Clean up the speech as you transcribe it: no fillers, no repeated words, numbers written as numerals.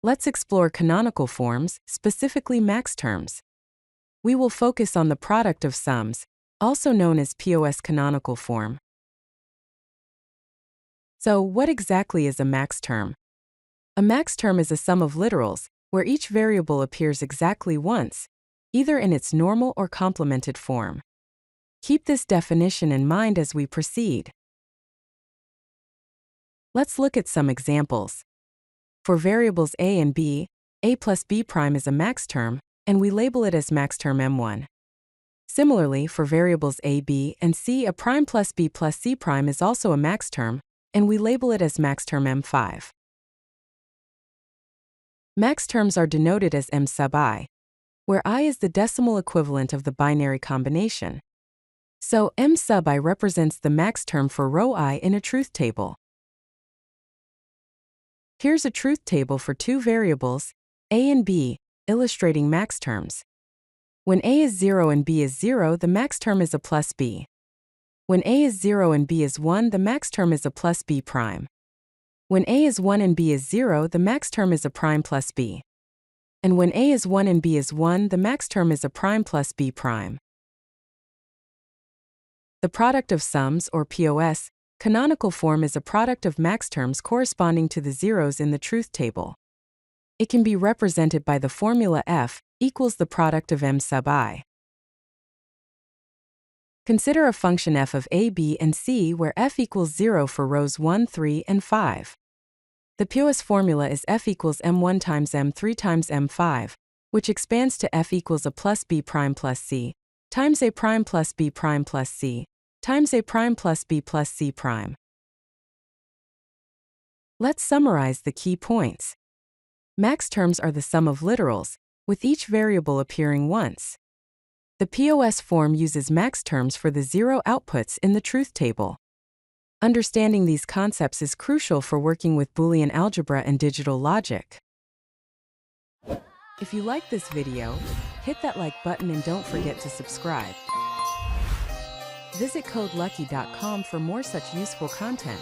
Let's explore canonical forms, specifically Maxterms. We will focus on the product of sums, also known as POS canonical form. So, what exactly is a Maxterm? A Maxterm is a sum of literals, where each variable appears exactly once, either in its normal or complemented form. Keep this definition in mind as we proceed. Let's look at some examples. For variables a and b, a plus b prime is a Maxterm, and we label it as Maxterm M1. Similarly, for variables a, b, and c, a prime plus b plus c prime is also a Maxterm, and we label it as Maxterm M5. Maxterms are denoted as m sub I, where I is the decimal equivalent of the binary combination. So m sub I represents the Maxterm for row I in a truth table. Here's a truth table for two variables, a and b, illustrating Maxterms. When a is 0 and b is 0, the Maxterm is a plus b. When a is 0 and b is 1, the Maxterm is a plus b prime. When a is 1 and b is 0, the Maxterm is a prime plus b. And when a is 1 and b is 1, the Maxterm is a prime plus b prime. The product of sums, or POS, canonical form is a product of Maxterms corresponding to the zeros in the truth table. It can be represented by the formula f equals the product of m sub I. Consider a function f of a, b, and c where f equals 0 for rows 1, 3, and 5. The POS formula is f equals m1 times m3 times m5, which expands to f equals a plus b prime plus c, times a prime plus b prime plus c, times a prime plus b plus c prime. Let's summarize the key points. Maxterms are the sum of literals, with each variable appearing once. The POS form uses Maxterms for the zero outputs in the truth table. Understanding these concepts is crucial for working with Boolean algebra and digital logic. If you like this video, hit that like button and don't forget to subscribe. Visit CodeLucky.com for more such useful content.